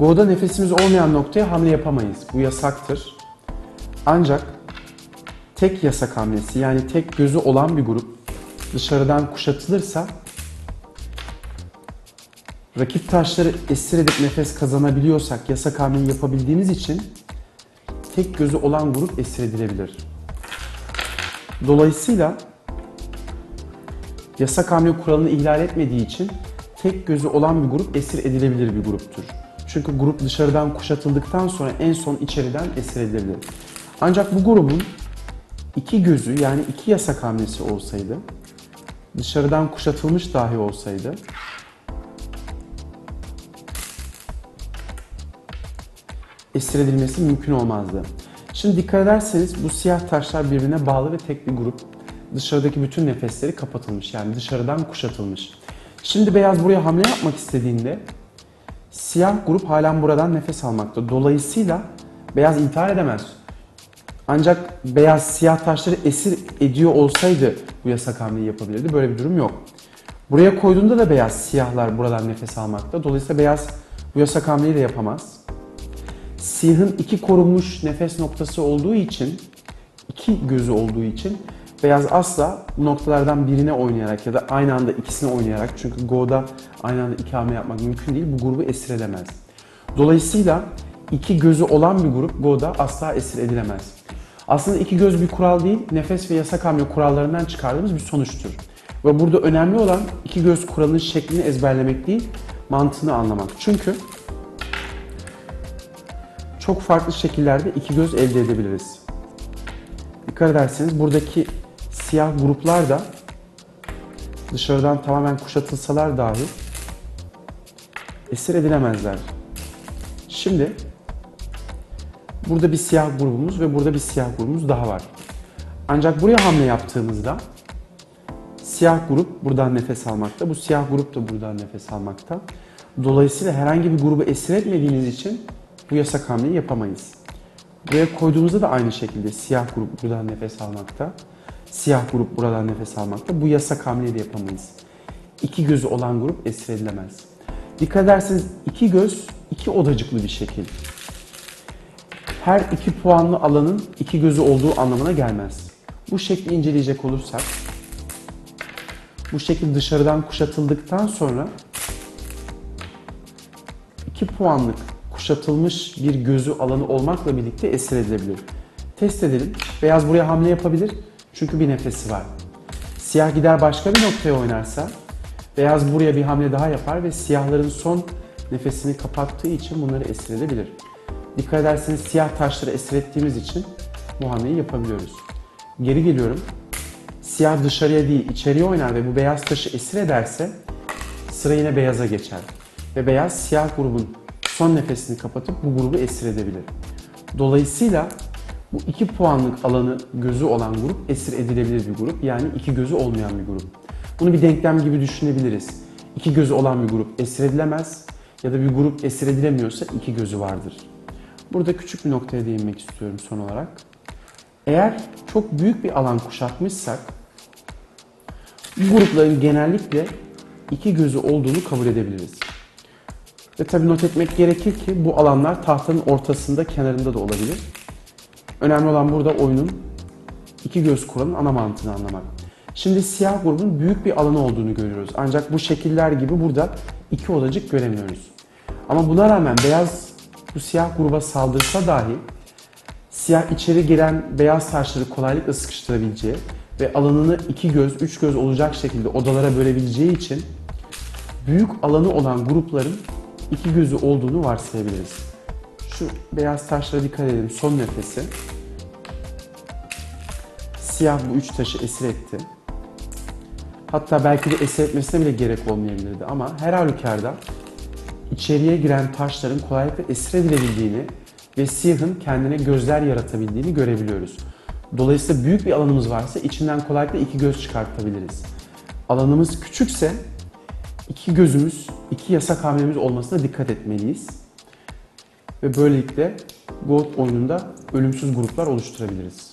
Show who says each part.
Speaker 1: Go'da nefesimiz olmayan noktaya hamle yapamayız. Bu yasaktır. Ancak tek yasak hamlesi, yani tek gözü olan bir grup dışarıdan kuşatılırsa rakip taşları esir edip nefes kazanabiliyorsak, yasak hamleyi yapabildiğimiz için tek gözü olan grup esir edilebilir. Dolayısıyla yasak hamle kuralını ihlal etmediği için tek gözü olan bir grup esir edilebilir bir gruptur. Çünkü grup dışarıdan kuşatıldıktan sonra en son içeriden esir edilebilir. Ancak bu grubun iki gözü, yani iki yasak hamlesi olsaydı, dışarıdan kuşatılmış dahi olsaydı, esir edilmesi mümkün olmazdı. Şimdi dikkat ederseniz bu siyah taşlar birbirine bağlı ve tek bir grup. Dışarıdaki bütün nefesleri kapatılmış, yani dışarıdan kuşatılmış. Şimdi beyaz buraya hamle yapmak istediğinde siyah grup halen buradan nefes almakta. Dolayısıyla beyaz intihar edemez. Ancak beyaz siyah taşları esir ediyor olsaydı bu yasak hamleyi yapabilirdi. Böyle bir durum yok. Buraya koyduğunda da beyaz siyahlar buradan nefes almakta. Dolayısıyla beyaz bu yasak hamleyi de yapamaz. Siyahın iki korunmuş nefes noktası olduğu için, iki gözü olduğu için beyaz asla bu noktalardan birine oynayarak ya da aynı anda ikisini oynayarak, çünkü Go'da aynı anda iki hamle yapmak mümkün değil, bu grubu esir edemez. Dolayısıyla iki gözü olan bir grup Go'da asla esir edilemez. Aslında iki göz bir kural değil, nefes ve yasak hamle kurallarından çıkardığımız bir sonuçtur. Ve burada önemli olan iki göz kuralının şeklini ezberlemek değil, mantığını anlamak. Çünkü çok farklı şekillerde iki göz elde edebiliriz. Dikkat ederseniz buradaki siyah gruplar da dışarıdan tamamen kuşatılsalar dahi esir edilemezler. Şimdi burada bir siyah grubumuz ve burada bir siyah grubumuz daha var. Ancak buraya hamle yaptığımızda siyah grup buradan nefes almakta, bu siyah grup da buradan nefes almakta. Dolayısıyla herhangi bir grubu esir etmediğimiz için bu yasak hamleyi yapamayız. Buraya koyduğumuzda da aynı şekilde siyah grup buradan nefes almakta, siyah grup buradan nefes almakta. Bu yasak hamleyi de yapamayız. İki gözü olan grup esir edilemez. Dikkat ederseniz iki göz iki odacıklı bir şekil. Her iki puanlı alanın iki gözü olduğu anlamına gelmez. Bu şekli inceleyecek olursak, bu şekil dışarıdan kuşatıldıktan sonra 2 puanlık kuşatılmış bir gözü alanı olmakla birlikte esir edilebilir. Test edelim. Beyaz buraya hamle yapabilir çünkü bir nefesi var. Siyah gider başka bir noktaya oynarsa beyaz buraya bir hamle daha yapar ve siyahların son nefesini kapattığı için bunları esir edebilir. Dikkat ederseniz siyah taşları esir ettiğimiz için bu hamleyi yapabiliyoruz. Geri geliyorum. Siyah dışarıya değil içeriye oynar ve bu beyaz taşı esir ederse sıra yine beyaza geçer. Ve beyaz siyah grubun son nefesini kapatıp bu grubu esir edebilir. Dolayısıyla bu 2 puanlık alanı gözü olan grup esir edilebilir bir grup. Yani iki gözü olmayan bir grup. Bunu bir denklem gibi düşünebiliriz. İki gözü olan bir grup esir edilemez ya da bir grup esir edilemiyorsa iki gözü vardır. Burada küçük bir noktaya değinmek istiyorum son olarak. Eğer çok büyük bir alan kuşatmışsak bu grupların genellikle iki gözü olduğunu kabul edebiliriz. Ve tabii not etmek gerekir ki bu alanlar tahtanın ortasında, kenarında da olabilir. Önemli olan burada oyunun iki göz kuralının ana mantığını anlamak. Şimdi siyah grubun büyük bir alanı olduğunu görüyoruz. Ancak bu şekiller gibi burada iki odacık göremiyoruz. Ama buna rağmen beyaz bu siyah gruba saldırsa dahi siyah içeri giren beyaz taşları kolaylıkla sıkıştırabileceği ve alanını iki göz, üç göz olacak şekilde odalara bölebileceği için büyük alanı olan grupların iki gözü olduğunu varsayabiliriz. Şu beyaz taşlara dikkat edelim. Son nefesi. Siyah bu üç taşı esir etti. Hatta belki de esir etmesine bile gerek olmayabilirdi ama her halükarda içeriye giren taşların kolaylıkla esir edilebildiğini ve siyahın kendine gözler yaratabildiğini görebiliyoruz. Dolayısıyla büyük bir alanımız varsa içinden kolaylıkla iki göz çıkartabiliriz. Alanımız küçükse iki gözümüz, iki yasak hamlemiz olmasına dikkat etmeliyiz. Ve böylelikle Go oyununda ölümsüz gruplar oluşturabiliriz.